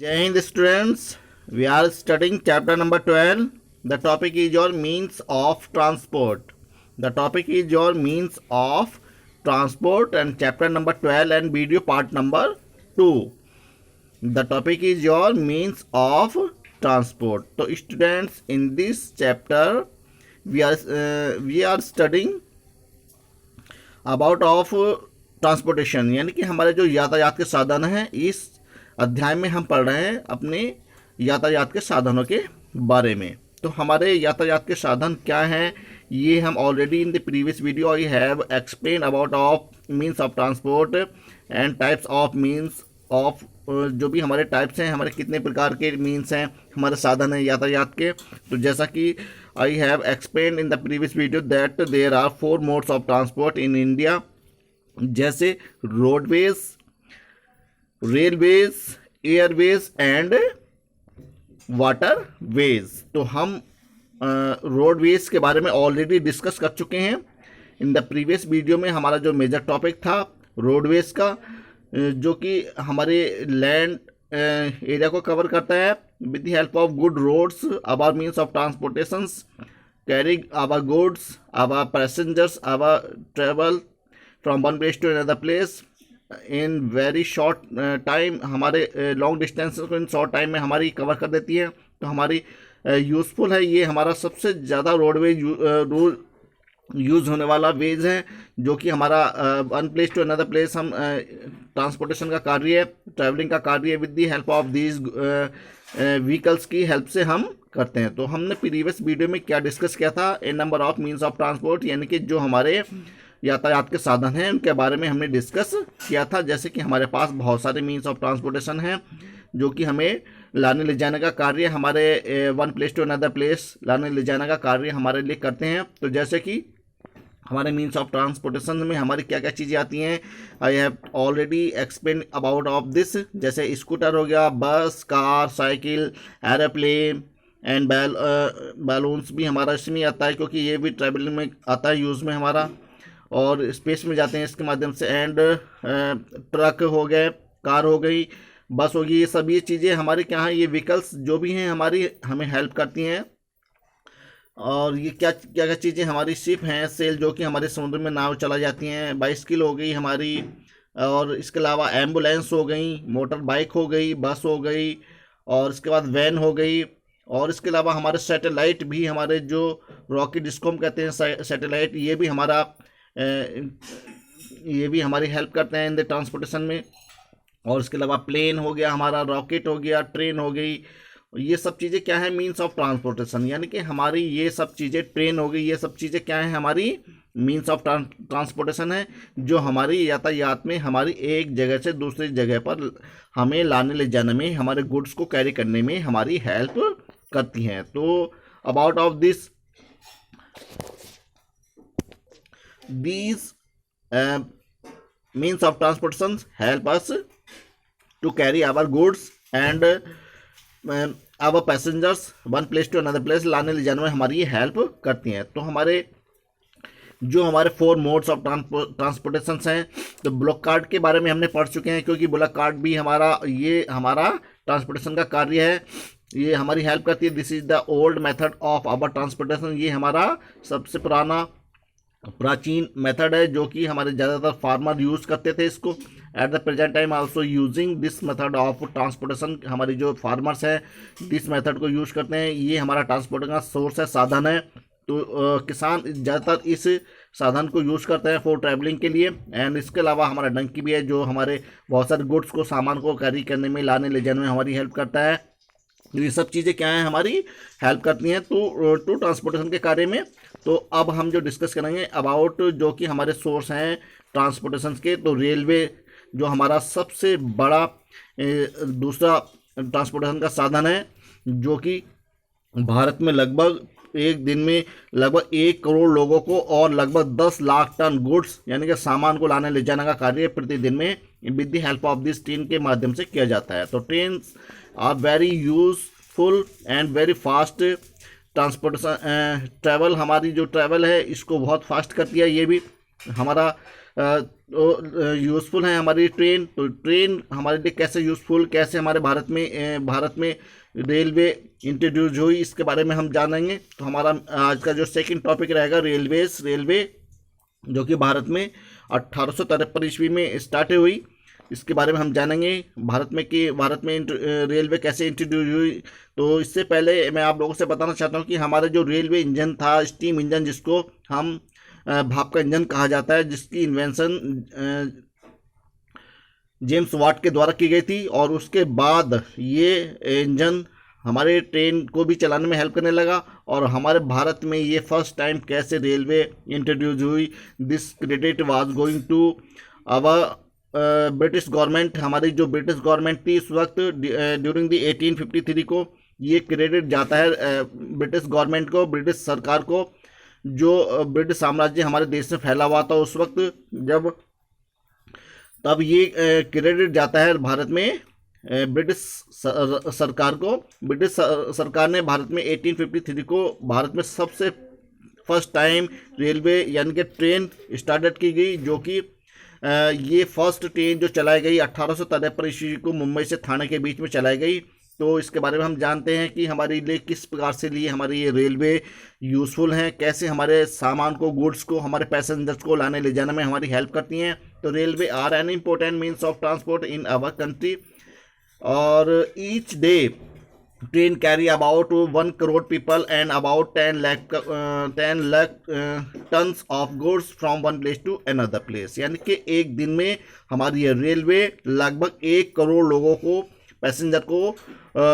Jai Hind students, we are studying chapter number 12. The topic is your means of transport. The topic is your means of transport and chapter number 12 and video part number 2. The topic is your means of transport. So students, in this chapter we are studying about of transportation, यानी कि हमारे जो यातायात के साधन हैं। इस अध्याय में हम पढ़ रहे हैं अपने यातायात के साधनों के बारे में। तो हमारे यातायात के साधन क्या हैं, ये हम already in the previous video I have explain about of means of transport and types of means of, जो भी हमारे टाइप्स हैं, हमारे कितने प्रकार के मीन्स हैं, हमारे साधन हैं यातायात के। तो जैसा कि I have explain in the previous video that there are 4 modes of transport in India, जैसे roadways, railways, airways and waterways. तो हम रोडवेज के बारे में ऑलरेडी डिस्कस कर चुके हैं। इन द प्रीवियस वीडियो में हमारा जो मेजर टॉपिक था रोडवेज का, जो कि हमारे लैंड एरिया को कवर करता है with the help of good roads, our means of transportations carrying our goods, our passengers, our travel from one place to another place in very short time. हमारे long distance को in short time में हमारी cover कर देती है। तो हमारी useful है, ये हमारा सबसे ज़्यादा रोडवेज यूज़ होने वाला वेज है, जो कि हमारा one place to another place हम ट्रांसपोर्टेशन का कार्य, ट्रैवलिंग का कार्य with the help of these vehicles की हेल्प से हम करते हैं। तो हमने प्रीवियस वीडियो में क्या डिस्कस किया था, a number of means of transport, यानी कि जो हमारे यातायात के साधन हैं उनके बारे में हमने डिस्कस किया था। जैसे कि हमारे पास बहुत सारे मीन्स ऑफ ट्रांसपोर्टेशन हैं जो कि हमें लाने ले जाने का कार्य, हमारे one place to another place लाने ले जाने का कार्य हमारे लिए करते हैं। तो जैसे कि हमारे मीन्स ऑफ ट्रांसपोर्टेशन में हमारी क्या क्या चीज़ें आती हैं, I have already explain about of this. जैसे स्कूटर हो गया, बस, car, cycle, aeroplane and balloons भी हमारा इसमें आता है, क्योंकि ये भी ट्रैवलिंग में आता है यूज़ में हमारा, और स्पेस में जाते हैं इसके माध्यम से। एंड ट्रक हो गए, कार हो गई, बस होगी, ये सब ये चीज़ें हमारी क्या हैं, ये व्हीकल्स जो भी हैं हमारी हमें हेल्प करती हैं। और ये क्या क्या क्या चीज़ें हमारी शिप हैं, सेल, जो कि हमारे समुद्र में नाव चला जाती हैं, बाइसिकल हो गई हमारी, और इसके अलावा एम्बुलेंस हो गई, मोटर बाइक हो गई, बस हो गई, और इसके बाद वैन हो गई। और इसके अलावा हमारे सैटेलाइट भी, हमारे जो रॉकेट जिसको हम कहते हैं सैटेलाइट, ये भी हमारी हेल्प करते हैं इन द ट्रांसपोर्टेशन में। और इसके अलावा प्लेन हो गया हमारा, रॉकेट हो गया, ट्रेन हो गई, ये सब चीज़ें क्या है, मीन्स ऑफ ट्रांसपोर्टेशन, यानी कि हमारी ये सब चीज़ें, ट्रेन हो गई, ये सब चीज़ें क्या है, हमारी मीन्स ऑफ ट्रांसपोर्टेशन है, जो हमारी यातायात में हमारी एक जगह से दूसरी जगह पर हमें लाने ले जाने में, हमारे गुड्स को कैरी करने में हमारी हेल्प करती हैं। तो about of this these means of transportation help us to carry our goods and our passengers one place to another place, लाने ले जाने में हमारी ये हेल्प करती हैं। तो हमारे जो हमारे 4 मोड्स ऑफ ट्रांसपोर्टेशन हैं, तो ब्लॉक कार्ड के बारे में हमने पढ़ चुके हैं, क्योंकि ब्लॉक कार्ड भी हमारा ट्रांसपोर्टेशन का कार्य है, ये हमारी हेल्प करती है। This is the old method of our transportation, ये हमारा सबसे प्राचीन मेथड है, जो कि हमारे ज़्यादातर फार्मर यूज़ करते थे इसको। At the present time also using this method of transportation, हमारी जो फार्मर्स हैं दिस मेथड को यूज़ करते हैं, ये हमारा ट्रांसपोर्टेशन का सोर्स है, साधन है। तो किसान ज़्यादातर इस साधन को यूज़ करते हैं फॉर ट्रैवलिंग के लिए। एंड इसके अलावा हमारा डंकी भी है, जो हमारे बहुत सारे गुड्स को, सामान को कैरी करने में, लाने ले जाने में हमारी हेल्प करता है। ये सब चीज़ें क्या हैं, हमारी हेल्प करती हैं टू ट्रांसपोर्टेशन के कार्य में। तो अब हम जो डिस्कस करेंगे अबाउट जो कि हमारे सोर्स हैं ट्रांसपोर्टेशन के, तो रेलवे जो हमारा सबसे बड़ा दूसरा ट्रांसपोर्टेशन का साधन है, जो कि भारत में लगभग एक दिन में लगभग 1 करोड़ लोगों को और लगभग 10 लाख टन गुड्स, यानी कि सामान को लाने ले जाने का कार्य प्रतिदिन में with the help of this train के माध्यम से किया जाता है। तो train are very useful and very fast transportation travel, हमारी जो ट्रैवल है इसको बहुत फास्ट करती है। ये भी हमारा यूज़फुल है हमारी ट्रेन। तो ट्रेन हमारे लिए कैसे यूज़फुल, कैसे हमारे भारत में रेलवे इंट्रोड्यूस हुई, इसके बारे में हम जानेंगे। तो हमारा आज का जो सेकंड टॉपिक रहेगा रेलवे, जो कि भारत में 1853 ईस्वी में स्टार्ट हुई, इसके बारे में हम जानेंगे। भारत में रेलवे कैसे इंट्रोड्यूस हुई। तो इससे पहले मैं आप लोगों से बताना चाहता हूँ कि हमारा जो रेलवे इंजन था, स्टीम इंजन, जिसको हम भाप का इंजन कहा जाता है, जिसकी इन्वेंशन जेम्स वाट के द्वारा की गई थी, और उसके बाद ये इंजन हमारे ट्रेन को भी चलाने में हेल्प करने लगा। और हमारे भारत में ये फर्स्ट टाइम कैसे रेलवे इंट्रोड्यूस हुई, this credit was going to our British government. हमारी जो ब्रिटिश गवर्नमेंट थी उस वक्त ड्यूरिंग द 1853 को ये क्रेडिट जाता है ब्रिटिश गवर्नमेंट को, ब्रिटिश सरकार को, जो ब्रिटिश साम्राज्य हमारे देश में फैला हुआ था उस वक्त, तब ये क्रेडिट जाता है भारत में ब्रिटिश सरकार को। ब्रिटिश सरकार ने भारत में 1853 को भारत में सबसे फर्स्ट टाइम रेलवे यानी कि ट्रेन स्टार्टेड की गई, जो कि ये फर्स्ट ट्रेन जो चलाई गई 1853 ईस्वी को मुंबई से थाने के बीच में चलाई गई। तो इसके बारे में हम जानते हैं कि हमारे लिए किस प्रकार से लिए हमारी ये रेलवे यूज़फुल हैं, कैसे हमारे सामान को, गुड्स को, हमारे पैसेंजर्स को लाने ले जाने में हमारी हेल्प करती हैं। तो railway are an important means of transport in our country, और each day train carry about 1 crore people and about 10 lakh tons of goods from one place to another place. यानी कि एक दिन में हमारी ये रेलवे लगभग 1 करोड़ लोगों को, पैसेंजर को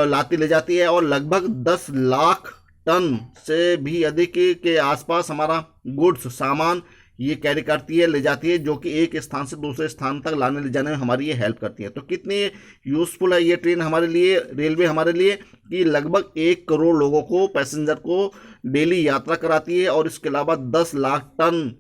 लाती ले जाती है, और लगभग 10 लाख टन से भी अधिक के आसपास हमारा गुड्स, सामान ये कैरी करती है, ले जाती है, जो कि एक स्थान से दूसरे स्थान तक लाने ले जाने में हमारी ये हेल्प करती है। तो कितनी यूज़फुल है ये ट्रेन हमारे लिए, रेलवे हमारे लिए, कि लगभग 1 करोड़ लोगों को, पैसेंजर को डेली यात्रा कराती है, और इसके अलावा 10 लाख टन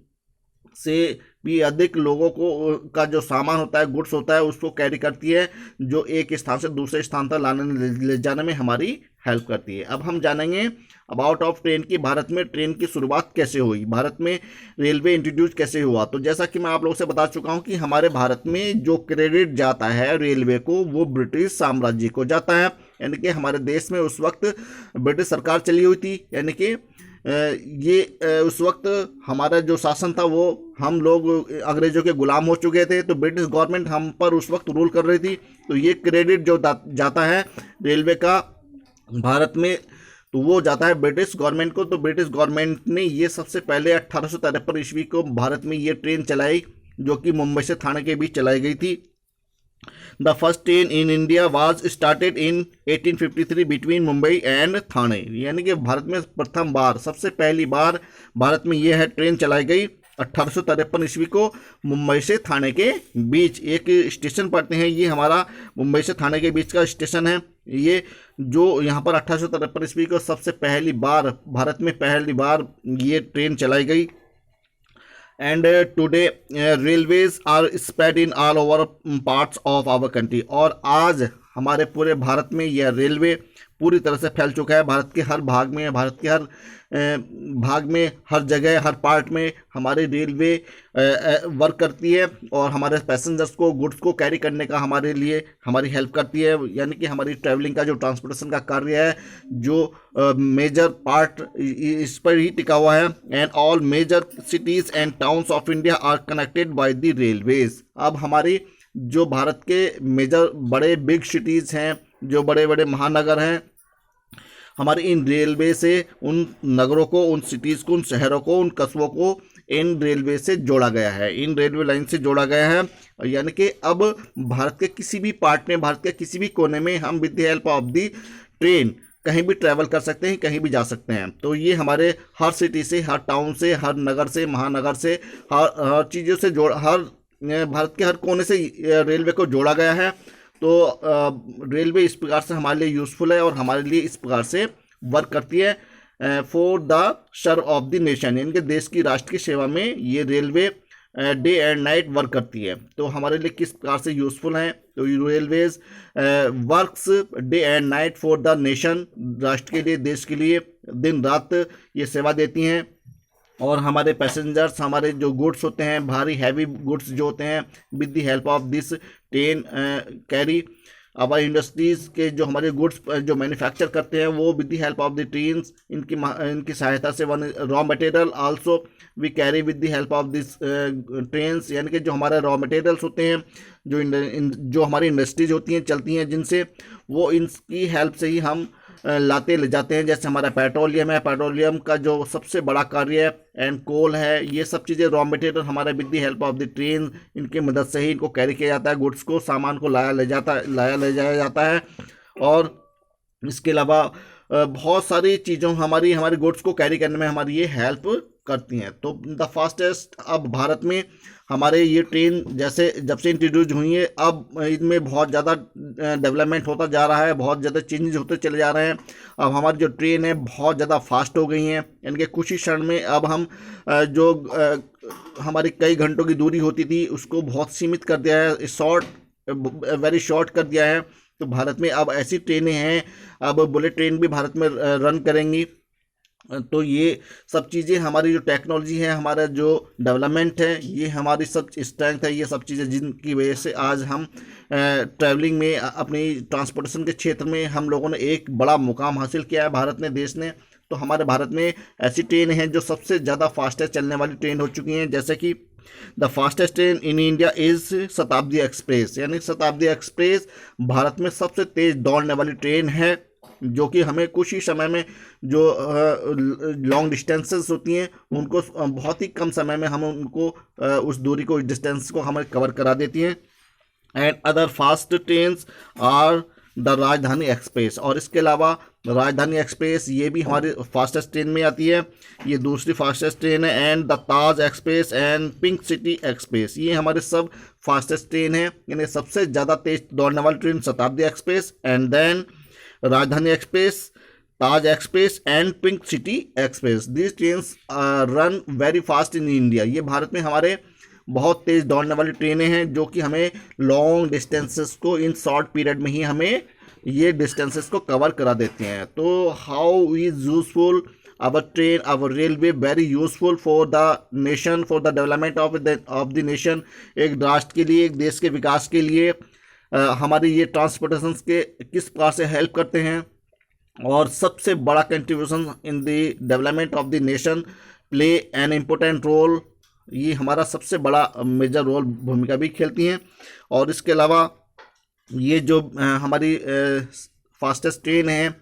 से भी अधिक लोगों को का जो सामान होता है, गुड्स होता है, उसको कैरी करती है, जो एक स्थान से दूसरे स्थान तक लाने ले जाने में हमारी हेल्प करती है। अब हम जानेंगे अबाउट ऑफ ट्रेन की, भारत में ट्रेन की शुरुआत कैसे हुई, भारत में रेलवे इंट्रोड्यूस कैसे हुआ। तो जैसा कि मैं आप लोगों से बता चुका हूं कि हमारे भारत में जो क्रेडिट जाता है रेलवे को, वो ब्रिटिश साम्राज्य को जाता है। यानी कि हमारे देश में उस वक्त ब्रिटिश सरकार चली हुई थी, यानी कि उस वक्त हमारा जो शासन था वो हम लोग अंग्रेजों के गुलाम हो चुके थे, तो ब्रिटिश गवर्नमेंट हम पर उस वक्त रूल कर रही थी। तो ये क्रेडिट जो जाता है रेलवे का भारत में, तो वो जाता है ब्रिटिश गवर्नमेंट को। तो ब्रिटिश गवर्नमेंट ने ये सबसे पहले 1853 ईस्वी को भारत में ये ट्रेन चलाई, जो कि मुंबई से थाने के बीच चलाई गई थी। The first train in India was started in 1853 between Mumbai and Thane. यानी कि भारत में प्रथम बार, सबसे पहली बार भारत में यह ट्रेन चलाई गई 1853 ईस्वी को मुंबई से थाने के बीच। एक स्टेशन पड़ते हैं, ये हमारा मुंबई से थाने के बीच का स्टेशन है। ये जो यहाँ पर 1853 ईस्वी को सबसे पहली बार, भारत में पहली बार ये ट्रेन चलाई गई। And today railways are spread in all over parts of our country. और आज हमारे पूरे भारत में यह रेलवे पूरी तरह से फैल चुका है। भारत के हर भाग में, भारत के हर भाग में, हर जगह, हर पार्ट में हमारी रेलवे वर्क करती है, और हमारे पैसेंजर्स को, गुड्स को कैरी करने का हमारे लिए हमारी हेल्प करती है। यानी कि हमारी ट्रैवलिंग का जो ट्रांसपोर्टेशन का कार्य है, जो मेजर पार्ट इस पर ही टिका हुआ है। And all major cities and towns of India are connected by the railways. अब हमारी जो भारत के मेजर बड़े बिग सिटीज़ हैं, जो बड़े बड़े महानगर हैं, हमारे इन रेलवे से उन नगरों को, उन सिटीज़ को, उन शहरों को, उन कस्बों को इन रेलवे से जोड़ा गया है, इन रेलवे लाइन से जोड़ा गया है। यानी कि अब भारत के किसी भी पार्ट में, भारत के किसी भी कोने में हम with the help of the train कहीं भी ट्रैवल कर सकते हैं, कहीं भी जा सकते हैं। तो ये हमारे हर सिटी से, हर टाउन से, हर नगर से, महानगर से, हर चीज़ों से हर भारत के हर कोने से रेलवे को जोड़ा गया है। तो रेलवे इस प्रकार से हमारे लिए यूज़फुल है, और हमारे लिए इस प्रकार से वर्क करती है for the serve of the nation. यानी कि देश की, राष्ट्र की सेवा में ये railway day and night work करती है। तो हमारे लिए किस प्रकार से यूज़फुल हैं, तो railways works day and night for the nation, राष्ट्र के लिए, देश के लिए दिन रात ये सेवा देती हैं। और हमारे पैसेंजर्स, हमारे जो गुड्स होते हैं, भारी हैवी गुड्स जो होते हैं, with the help of this train carry our industries के जो हमारे गुड्स जो मैन्युफैक्चर करते हैं वो with the help of the trains, इनकी सहायता से one raw material also we carry with the help of this trains, यानी कि जो हमारे रॉ मटेरियल्स होते हैं, जो हमारी इंडस्ट्रीज होती हैं चलती हैं जिनसे, वो इनकी हेल्प से ही हम लाते ले जाते हैं। जैसे हमारा पेट्रोलियम है, पेट्रोलियम का जो सबसे बड़ा कार्य है, एंड कोल है, ये सब चीज़ें रॉ मटेरियल हमारा with the help of the train, इनकी मदद से ही इनको कैरी किया जाता है, गुड्स को, सामान को लाया ले जाया जाता है। और इसके अलावा बहुत सारी चीज़ों हमारे गुड्स को कैरी करने में हमारी ये हेल्प करती हैं। तो द फास्टेस्ट, अब भारत में हमारे ये ट्रेन जैसे जब से इंट्रोड्यूस हुई है, अब इनमें बहुत ज़्यादा डेवलपमेंट होता जा रहा है, बहुत ज़्यादा चेंजेस होते चले जा रहे हैं। अब हमारी जो ट्रेन है बहुत ज़्यादा फास्ट हो गई हैं, यानी कि कुछ ही क्षण में अब हम जो हमारी कई घंटों की दूरी होती थी उसको बहुत सीमित कर दिया है, वेरी शॉर्ट कर दिया है। तो भारत में अब ऐसी ट्रेनें हैं, अब बुलेट ट्रेन भी भारत में रन करेंगी। तो ये सब चीज़ें, हमारी जो टेक्नोलॉजी है, हमारा जो डेवलपमेंट है, ये हमारी सब स्ट्रेंथ है, ये सब चीज़ें जिनकी वजह से आज हम ट्रैवलिंग में, अपनी ट्रांसपोर्टेशन के क्षेत्र में हम लोगों ने एक बड़ा मुकाम हासिल किया है भारत ने, देश ने। तो हमारे भारत में ऐसी ट्रेन हैं जो सबसे ज़्यादा फास्टेस्ट चलने वाली ट्रेन हो चुकी हैं, जैसे कि the fastest train in India is शताब्दी एक्सप्रेस, यानी शताब्दी एक्सप्रेस भारत में सबसे तेज़ दौड़ने वाली ट्रेन है, जो कि हमें कुछ ही समय में जो लॉन्ग डिस्टेंसेस होती हैं उनको बहुत ही कम समय में हम उनको उस दूरी को, उस डिस्टेंस को हमें कवर करा देती हैं। And other fast trains are the Rajdhani express, और इसके अलावा राजधानी एक्सप्रेस ये भी हमारी फास्टेस्ट ट्रेन में आती है, ये दूसरी फास्टेस्ट ट्रेन है। And the Taj express and pink city express, ये हमारे सब फास्टेस्ट ट्रेन है, यानी सबसे ज़्यादा तेज दौड़ने वाली ट्रेन शताब्दी एक्सप्रेस, एंड देन राजधानी express, Taj express and pink city express. These trains run very fast in India, ये भारत में हमारे बहुत तेज़ दौड़ने वाली ट्रेनें हैं, जो कि हमें लॉन्ग डिस्टेंसेस को इन शॉर्ट पीरियड में ही हमें ये डिस्टेंसेस को कवर करा देते हैं। तो how is useful our train, our railway, very useful for the nation, for the development of the nation, एक राष्ट्र के लिए, एक देश के विकास के लिए हमारी ये ट्रांसपोर्टेशन के किस प्रकार से हेल्प करते हैं। और सबसे बड़ा contribution in the development of the nation, play an important role, ये हमारा सबसे बड़ा मेजर रोल, भूमिका भी खेलती हैं। और इसके अलावा ये जो हमारी फास्टेस्ट ट्रेन है,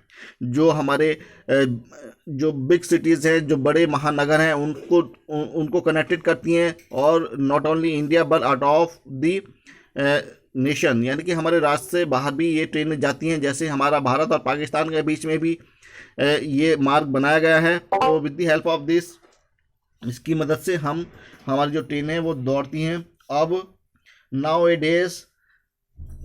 जो हमारे जो बिग सिटीज़ हैं, जो बड़े महानगर हैं, उनको कनेक्टेड करती हैं, और not only India but out of the nation, यानी कि हमारे राज्य से बाहर भी ये ट्रेनें जाती हैं। जैसे हमारा भारत और पाकिस्तान के बीच में भी ये मार्ग बनाया गया है। तो with the help of this, इसकी मदद से हमारी जो ट्रेनें वो दौड़ती हैं। अब now A days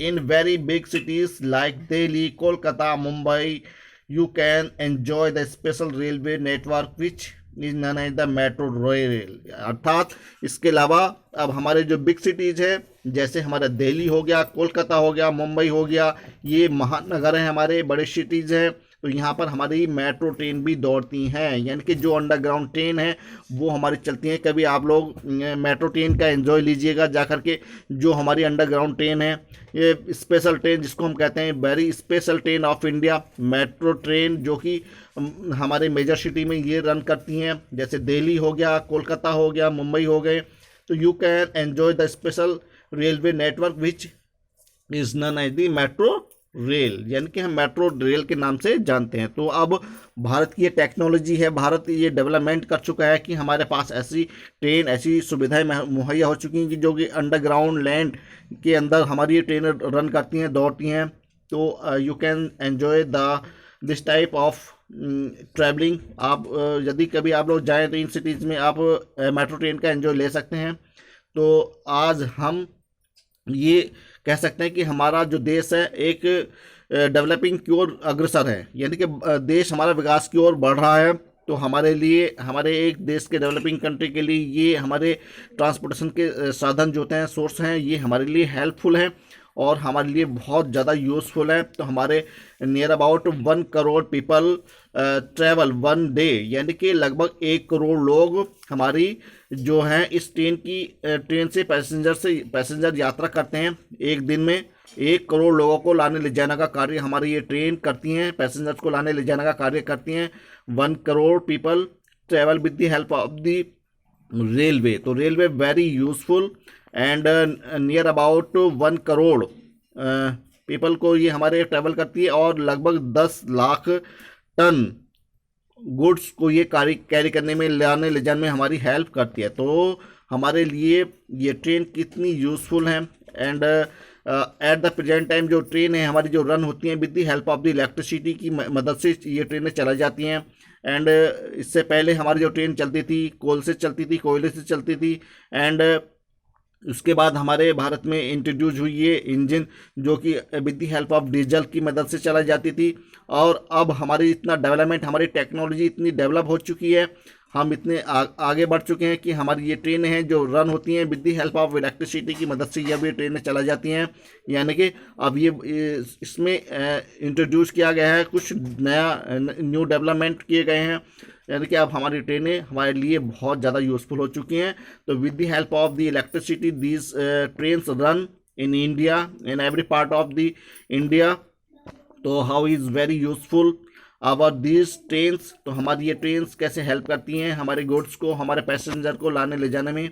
in very big cities like Delhi, Kolkata, Mumbai, you can enjoy the special railway network which is known as the metro rail। अर्थात इसके अलावा अब हमारे जो बिग सिटीज़ है, जैसे हमारा दिल्ली हो गया, कोलकाता हो गया, मुंबई हो गया, ये महानगर हैं, हमारे बड़े सिटीज़ हैं। तो यहाँ पर हमारी मेट्रो ट्रेन भी दौड़ती हैं, यानी कि जो अंडरग्राउंड ट्रेन है वो हमारी चलती हैं। कभी आप लोग मेट्रो ट्रेन का एंजॉय लीजिएगा जा कर के। जो हमारी अंडरग्राउंड ट्रेन है, ये स्पेशल ट्रेन जिसको हम कहते हैं very special train of India, metro train, जो कि हमारे मेजर सिटी में ये रन करती हैं, जैसे दिल्ली हो गया, कोलकाता हो गया, मुंबई हो गए। तो you can enjoy the special railway network which is known as the metro rail, यानी कि हम मेट्रो रेल के नाम से जानते हैं। तो अब भारत की ये टेक्नोलॉजी है, भारत ये डेवलपमेंट कर चुका है कि हमारे पास ऐसी ट्रेन, ऐसी सुविधाएं मुहैया हो चुकी हैं कि जो कि अंडरग्राउंड लैंड के अंदर हमारी ये ट्रेन रन करती हैं, दौड़ती हैं। तो you can enjoy this type of travelling. आप यदि कभी आप लोग जाएँ तो इन सिटीज़ में आप मेट्रो ट्रेन का एंजॉय ले सकते हैं। तो आज हम ये कह सकते हैं कि हमारा जो देश है एक डेवलपिंग की ओर अग्रसर है, यानी कि देश हमारा विकास की ओर बढ़ रहा है। तो हमारे लिए, हमारे एक देश के डेवलपिंग कंट्री के लिए ये हमारे ट्रांसपोर्टेशन के साधन जो होते हैं, सोर्स हैं, ये हमारे लिए हेल्पफुल हैं। और हमारे लिए बहुत ज़्यादा यूज़फुल है। तो हमारे near about 1 crore people travel 1 day, यानी कि लगभग 1 करोड़ लोग हमारी जो हैं इस ट्रेन से पैसेंजर यात्रा करते हैं। एक दिन में 1 करोड़ लोगों को लाने ले जाने का कार्य हमारी ये ट्रेन करती हैं, पैसेंजर्स को लाने ले जाने का कार्य करती हैं। 1 crore people travel with the help of the railway. तो railway very useful and near about 1 crore people को ये हमारे ट्रैवल करती है और लगभग 10 लाख टन गुड्स को ये कैरी करने में, लाने ले जाने में हमारी हेल्प करती है। तो हमारे लिए ये ट्रेन कितनी यूज़फुल है। And at the present time जो ट्रेन है हमारी, जो रन होती हैं with the help of the electricity की मदद से ये ट्रेनें चलाई जाती हैं। एंड इससे पहले हमारी जो ट्रेन चलती थी कोल से चलती थी, कोयले से चलती थी। एंड उसके बाद हमारे भारत में इंट्रोड्यूस हुई ये इंजन जो कि with the help of diesel की मदद से चलाई जाती थी। और अब हमारी इतना डेवलपमेंट, हमारी टेक्नोलॉजी इतनी डेवलप हो चुकी है, हम इतने आगे बढ़ चुके हैं कि हमारी ये ट्रेनें हैं जो रन होती हैं with the help of electricity की मदद से जब ये ट्रेनें चलाई जाती हैं। यानी कि अब ये इसमें इंट्रोड्यूस किया गया है, कुछ नया न्यू डेवलपमेंट किए गए हैं, यानी कि अब हमारी ट्रेनें हमारे लिए बहुत ज़्यादा यूज़फुल हो चुकी हैं। तो with the help of the electricity these trains run in India, in every part of the India. तो how is very useful our these trains. तो हमारी ये ट्रेन्स कैसे हेल्प करती हैं हमारे गुड्स को, हमारे पैसेंजर को लाने ले जाने में।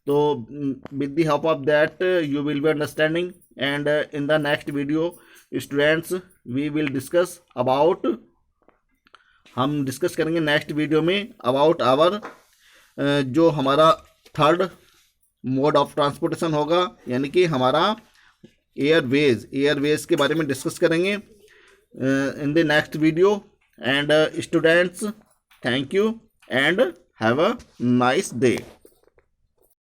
तो with the help of that you will be understanding. And in the next video students we will discuss about, हम डिस्कस करेंगे नेक्स्ट वीडियो में अबाउट आवर जो हमारा थर्ड मोड ऑफ ट्रांसपोर्टेशन होगा, यानी कि हमारा एयरवेज के बारे में डिस्कस करेंगे in the next video. And students, thank you and have a nice day.